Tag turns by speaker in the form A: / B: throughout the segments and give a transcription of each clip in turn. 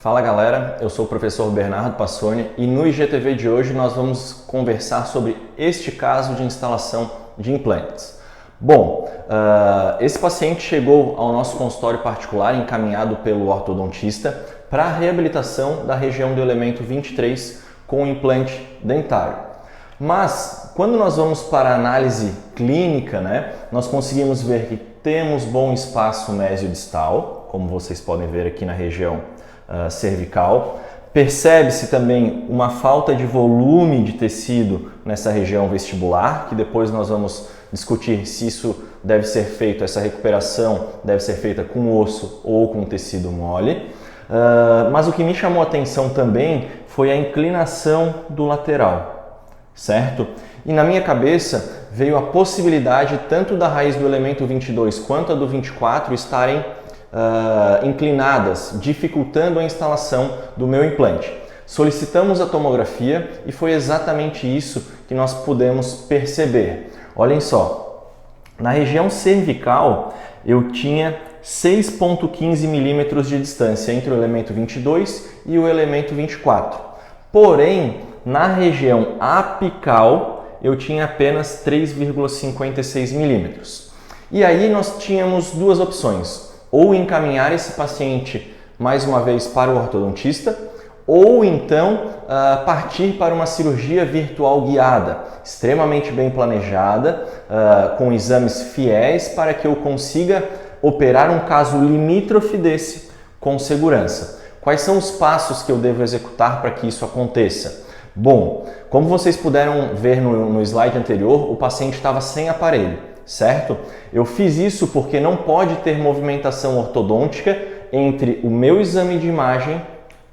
A: Fala galera, eu sou o professor Bernardo Passoni e no IGTV de hoje nós vamos conversar sobre este caso de instalação de implantes. Bom, esse paciente chegou ao nosso consultório particular encaminhado pelo ortodontista para a reabilitação da região do elemento 23 com implante dentário. Mas quando nós vamos para a análise clínica, nós conseguimos ver que temos bom espaço mesiodistal, como vocês podem ver aqui na região cervical. Percebe-se também uma falta de volume de tecido nessa região vestibular, que depois nós vamos discutir se isso deve ser feito, essa recuperação deve ser feita com osso ou com tecido mole. Mas o que me chamou a atenção também foi a inclinação do lateral, certo? E na minha cabeça veio a possibilidade tanto da raiz do elemento 22 quanto a do 24 estarem inclinadas, dificultando a instalação do meu implante. Solicitamos a tomografia e foi exatamente isso que nós pudemos perceber. Olhem só, na região cervical eu tinha 6,15 milímetros de distância entre o elemento 22 e o elemento 24. Porém, na região apical eu tinha apenas 3,56 milímetros. E aí nós tínhamos duas opções: ou encaminhar esse paciente mais uma vez para o ortodontista, ou então partir para uma cirurgia virtual guiada, extremamente bem planejada, com exames fiéis para que eu consiga operar um caso limítrofe desse com segurança. Quais são os passos que eu devo executar para que isso aconteça? Bom, como vocês puderam ver no slide anterior, o paciente estava sem aparelho. Certo? Eu fiz isso porque não pode ter movimentação ortodôntica entre o meu exame de imagem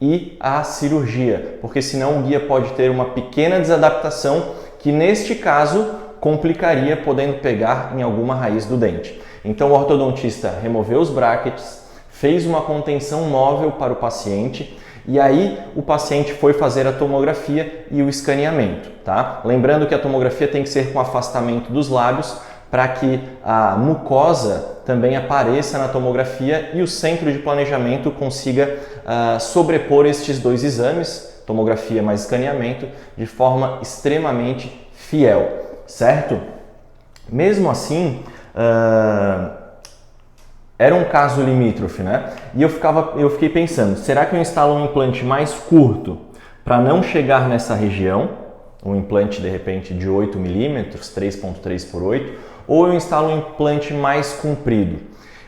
A: e a cirurgia, porque senão o guia pode ter uma pequena desadaptação que neste caso complicaria, podendo pegar em alguma raiz do dente. Então o ortodontista removeu os brackets, fez uma contenção móvel para o paciente e aí o paciente foi fazer a tomografia e o escaneamento, tá? Lembrando que a tomografia tem que ser com afastamento dos lábios para que a mucosa também apareça na tomografia e o centro de planejamento consiga sobrepor estes dois exames, tomografia mais escaneamento, de forma extremamente fiel, certo? Mesmo assim, era um caso limítrofe, E eu fiquei pensando, será que eu instalo um implante mais curto para não chegar nessa região, um implante de repente de 8 milímetros, 3,3 por 8, ou eu instalo um implante mais comprido?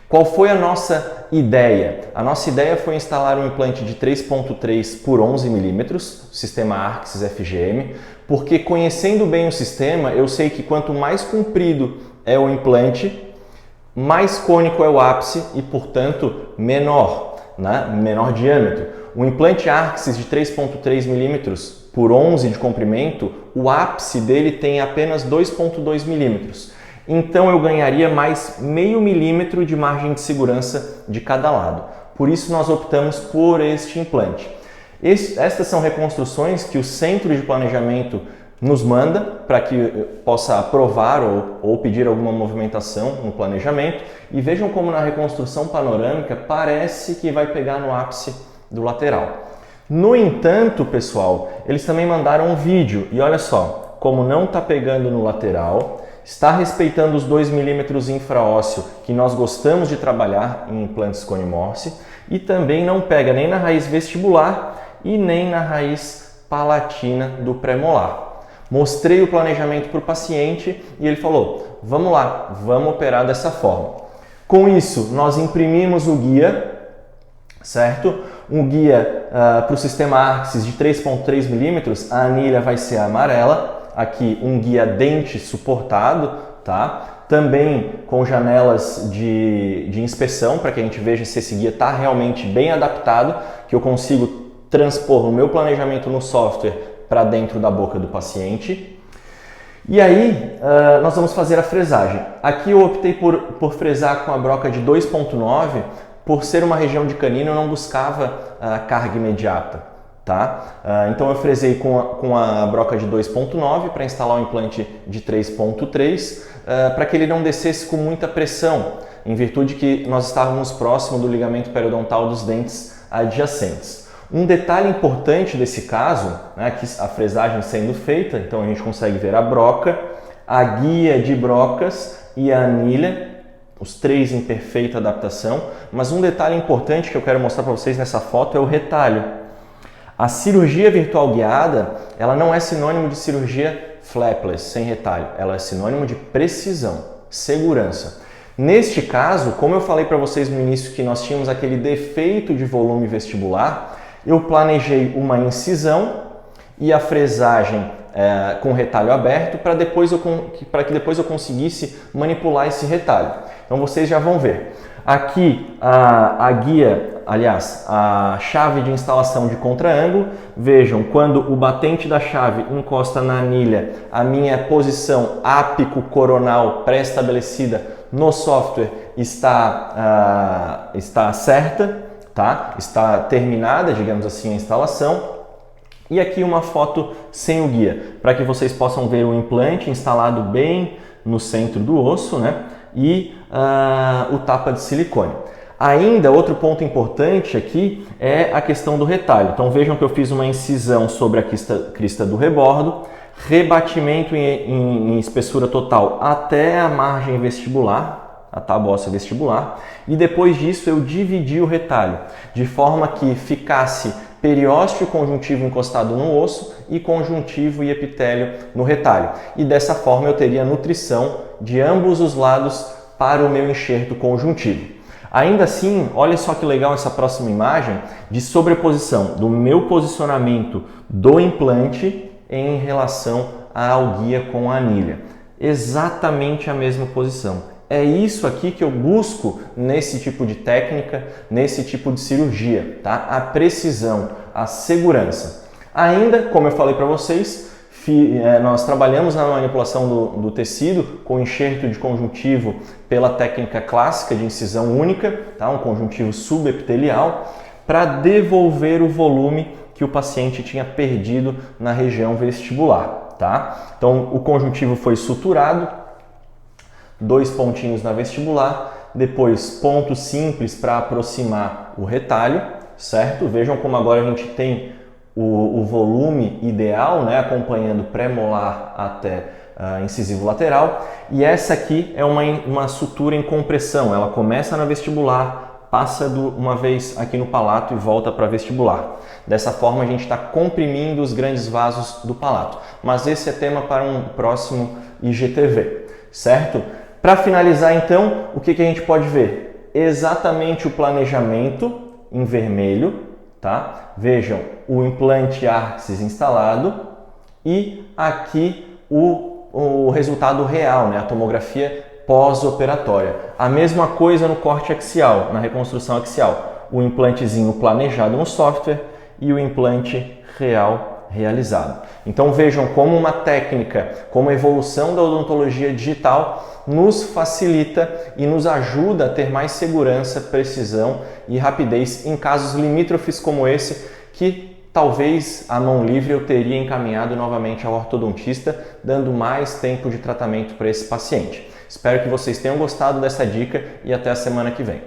A: Qual foi a nossa ideia? A nossa ideia foi instalar um implante de 3,3 por 11 milímetros, sistema Arxis FGM, porque conhecendo bem o sistema, eu sei que quanto mais comprido é o implante, mais cônico é o ápice e, portanto, menor, menor diâmetro. O implante Arxis de 3,3 milímetros por 11 de comprimento, o ápice dele tem apenas 2,2 milímetros. Então eu ganharia mais meio milímetro de margem de segurança de cada lado. Por isso nós optamos por este implante. Estas são reconstruções que o centro de planejamento nos manda para que possa aprovar ou pedir alguma movimentação no planejamento. E vejam como na reconstrução panorâmica parece que vai pegar no ápice do lateral. No entanto, pessoal, eles também mandaram um vídeo e olha só, como não está pegando no lateral, está respeitando os 2 milímetros infraósseo que nós gostamos de trabalhar em implantes Cone Morse e também não pega nem na raiz vestibular e nem na raiz palatina do pré-molar. Mostrei o planejamento para o paciente e ele falou, vamos lá, vamos operar dessa forma. Com isso, nós imprimimos o guia, certo? Um guia para o sistema Arxis de 3,3 milímetros, a anilha vai ser amarela. Aqui um guia dente suportado, tá? Também com janelas de inspeção para que a gente veja se esse guia está realmente bem adaptado, que eu consigo transpor o meu planejamento no software para dentro da boca do paciente. E aí nós vamos fazer a fresagem. Aqui eu optei por fresar com a broca de 2,9, por ser uma região de canino eu não buscava carga imediata. Então eu fresei com a broca de 2,9 para instalar um implante de 3,3 para que ele não descesse com muita pressão, em virtude que nós estávamos próximo do ligamento periodontal dos dentes adjacentes. Um detalhe importante desse caso, né, aqui a fresagem sendo feita, então a gente consegue ver a broca, a guia de brocas e a anilha, os três em perfeita adaptação, mas um detalhe importante que eu quero mostrar para vocês nessa foto é o retalho. A cirurgia virtual guiada, ela não é sinônimo de cirurgia flapless, sem retalho, ela é sinônimo de precisão, segurança. Neste caso, como eu falei para vocês no início que nós tínhamos aquele defeito de volume vestibular, eu planejei uma incisão e a fresagem com retalho aberto para que depois eu conseguisse manipular esse retalho. Então vocês já vão ver. Aqui a guia, aliás, a chave de instalação de contraângulo. Vejam, quando o batente da chave encosta na anilha, a minha posição ápico-coronal pré-estabelecida no software está certa, tá? Está terminada, digamos assim, a instalação. E aqui uma foto sem o guia, para que vocês possam ver o implante instalado bem no centro do osso, né? E o tapa de silicone. Ainda, outro ponto importante aqui é a questão do retalho. Então vejam que eu fiz uma incisão sobre a crista do rebordo, rebatimento em espessura total até a margem vestibular, a tábua óssea vestibular, e depois disso eu dividi o retalho, de forma que ficasse periósteo e conjuntivo encostado no osso e conjuntivo e epitélio no retalho. E dessa forma eu teria nutrição de ambos os lados para o meu enxerto conjuntivo. Ainda assim, olha só que legal essa próxima imagem de sobreposição do meu posicionamento do implante em relação ao guia com a anilha. Exatamente a mesma posição. É isso aqui que eu busco nesse tipo de técnica, nesse tipo de cirurgia, tá? A precisão, a segurança. Ainda, como eu falei para vocês, nós trabalhamos na manipulação do tecido com enxerto de conjuntivo pela técnica clássica de incisão única, tá? Um conjuntivo subepitelial, para devolver o volume que o paciente tinha perdido na região vestibular, tá? Então, o conjuntivo foi suturado, 2 pontinhos na vestibular, depois ponto simples para aproximar o retalho, certo? Vejam como agora a gente tem o volume ideal, né? Acompanhando pré-molar até incisivo lateral. E essa aqui é uma sutura em compressão, ela começa na vestibular, passa uma vez aqui no palato e volta para vestibular. Dessa forma a gente está comprimindo os grandes vasos do palato. Mas esse é tema para um próximo IGTV, certo? Para finalizar então, o que a gente pode ver? Exatamente o planejamento em vermelho, tá? Vejam o implante Arxis instalado e aqui o resultado real, né? A tomografia pós-operatória. A mesma coisa no corte axial, na reconstrução axial. O implantezinho planejado no software e o implante real realizado. Então vejam como uma técnica, como a evolução da odontologia digital nos facilita e nos ajuda a ter mais segurança, precisão e rapidez em casos limítrofes como esse, que talvez a mão livre eu teria encaminhado novamente ao ortodontista, dando mais tempo de tratamento para esse paciente. Espero que vocês tenham gostado dessa dica e até a semana que vem.